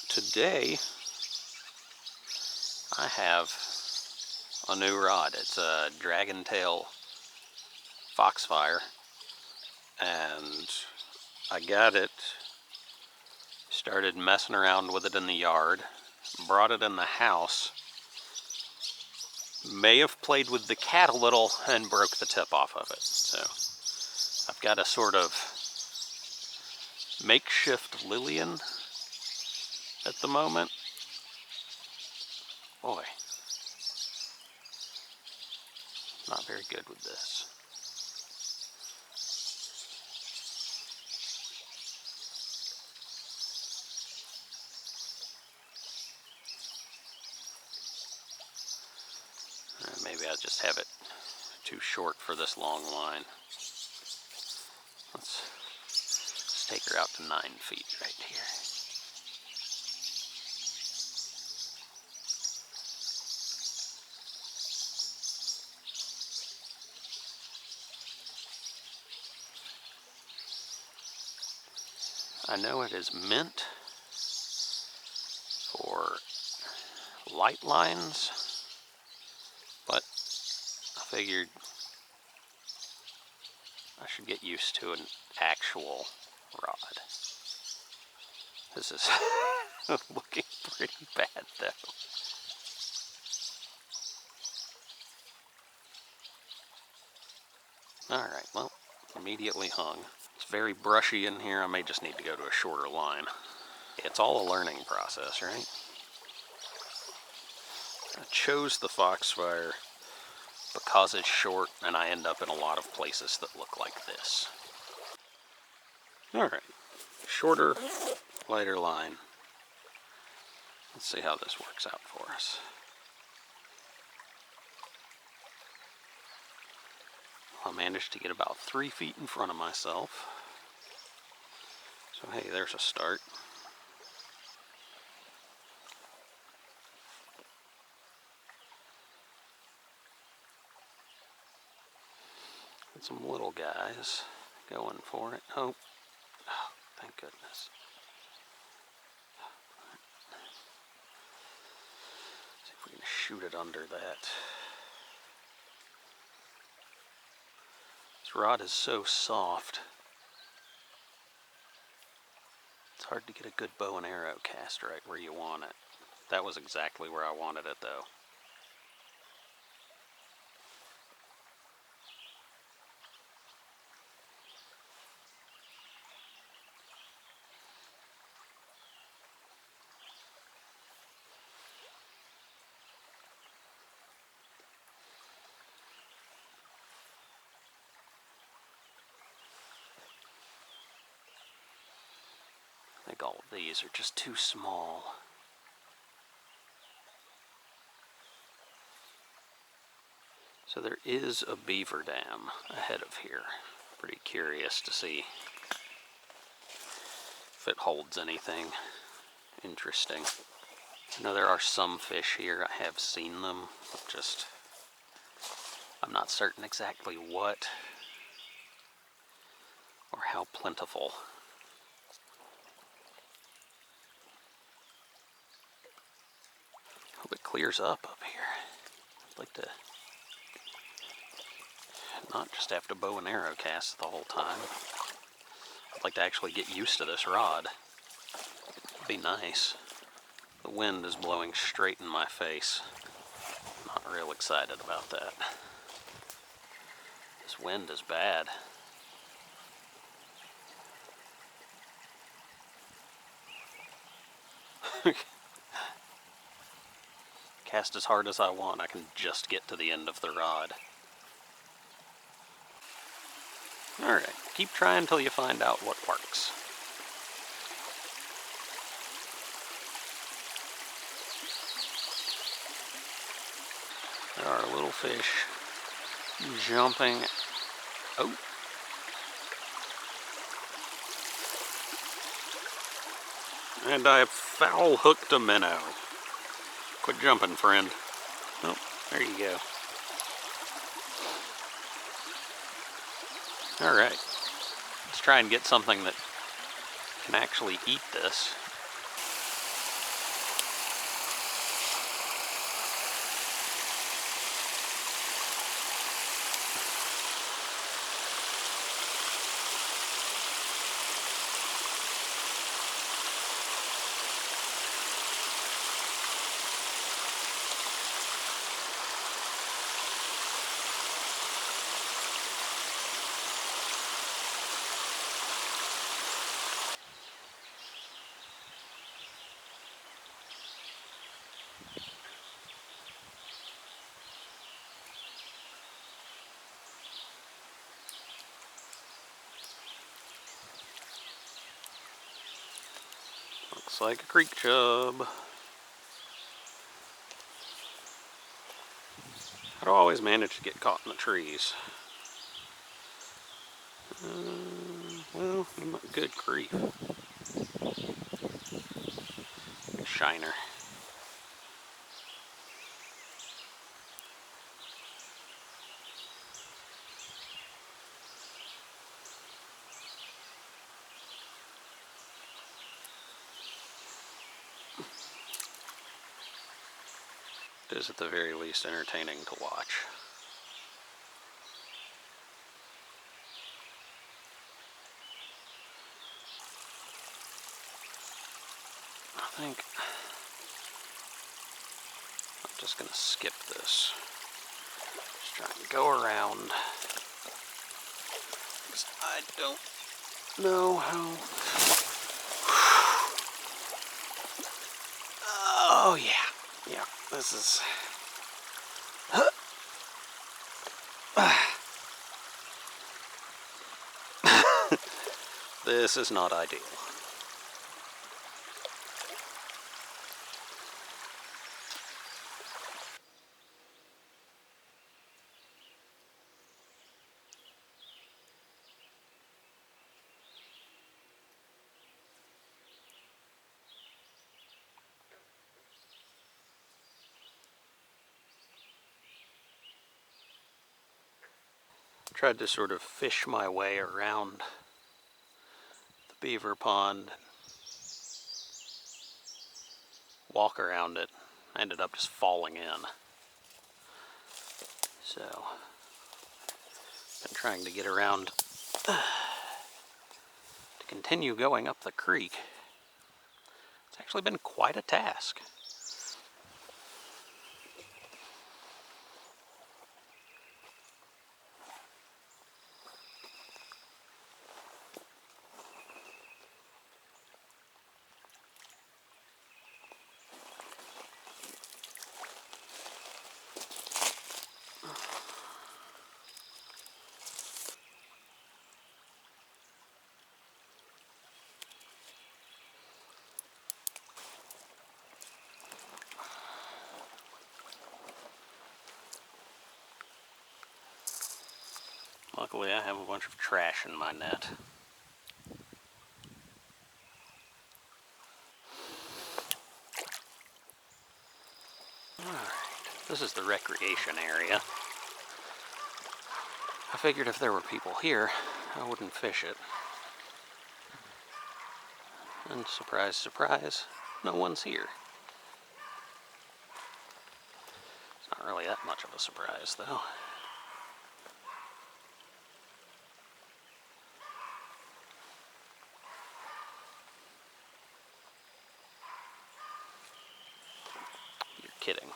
Today I have a new rod. It's a Dragontail Foxfire, and I got it, started messing around with it in the yard, brought it in the house, may have played with the cat a little and broke the tip off of it. So I've got a sort of makeshift Lillian at the moment. Boy, not very good with this. Maybe I just have it too short for this long line. Let's take her out to 9 feet right here. I know it is meant for light lines, but I figured I should get used to an actual rod. This is looking pretty bad though. Alright, well, immediately hung. It's very brushy in here. I may just need to go to a shorter line. It's all a learning process, right? I chose the Foxfire because it's short and I end up in a lot of places that look like this. Alright, shorter, lighter line. Let's see how this works out for us. I managed to get about 3 feet in front of myself. So hey, there's a start. Got some little guys going for it. Oh, thank goodness. See if we can shoot it under that. This rod is so soft. It's hard to get a good bow and arrow cast right where you want it. That was exactly where I wanted it though. I think all of these are just too small. So there is a beaver dam ahead of here. Pretty curious to see if it holds anything interesting. I know there are some fish here. I have seen them, but just I'm not certain exactly what or how plentiful. Hope it clears up here. I'd like to not just have to bow and arrow cast the whole time. I'd like to actually get used to this rod. It'd be nice. The wind is blowing straight in my face. Not real excited about that. This wind is bad. Cast as hard as I want, I can just get to the end of the rod. Alright, keep trying until you find out what works. There are little fish jumping. Oh. And I have foul hooked a minnow. Quit jumping, friend. Oh, there you go. Alright. Let's try and get something that can actually eat this. Looks like a creek chub. How do I always manage to get caught in the trees? Well, good grief. Shiner. It is at the very least entertaining to watch. I think I'm just going to skip this. Just trying to go around. I don't know how. Oh yeah, yeah. This is. This is not ideal. Tried to sort of fish my way around the beaver pond, walk around it. I ended up just falling in. So, been trying to get around to continue going up the creek. It's actually been quite a task. Luckily, I have a bunch of trash in my net. Alright, this is the recreation area. I figured if there were people here, I wouldn't fish it. And surprise, surprise, no one's here. It's not really that much of a surprise, though. You're kidding.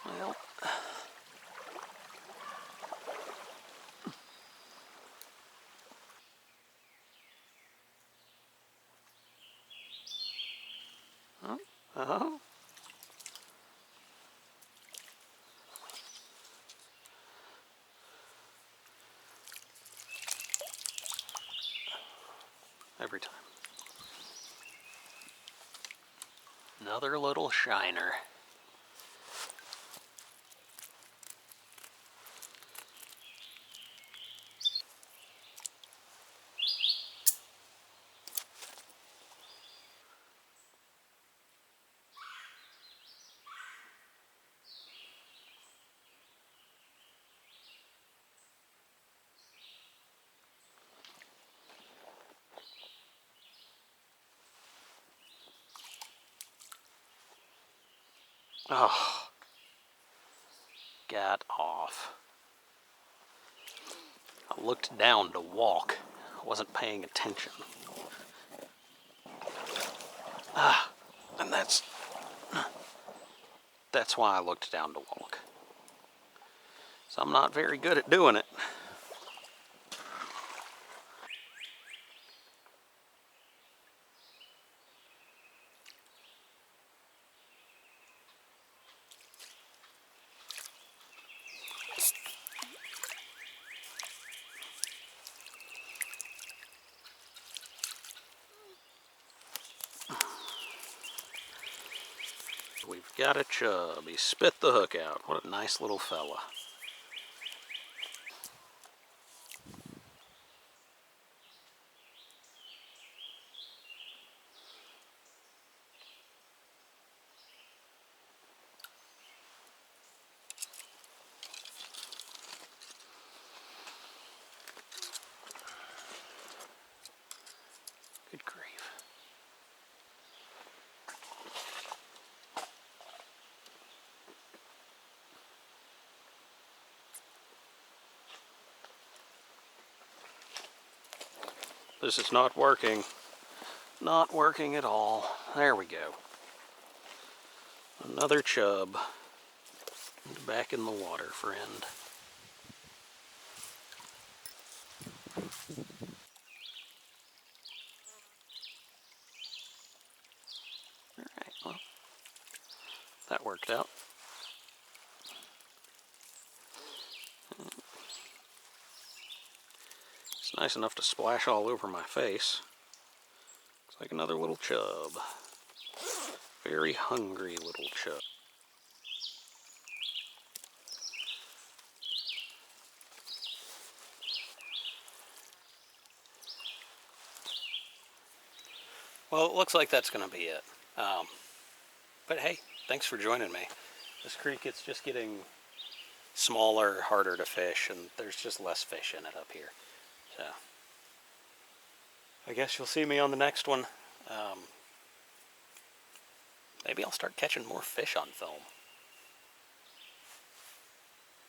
Well, oh. Every time. Another little shiner. Oh, got off. I looked down to walk. I wasn't paying attention. And that's why I looked down to walk. So I'm not very good at doing it. Got a chub. He spit the hook out. What a nice little fella. Good grief. This is not working. Not working at all. There we go. Another chub. Back in the water, friend. Alright, well, that worked out. It's nice enough to splash all over my face. Looks like another little chub. Very hungry little chub. Well, it looks like that's going to be it. But hey, thanks for joining me. This creek, it's just getting smaller, harder to fish, and there's just less fish in it up here. So, I guess you'll see me on the next one. Maybe I'll start catching more fish on film.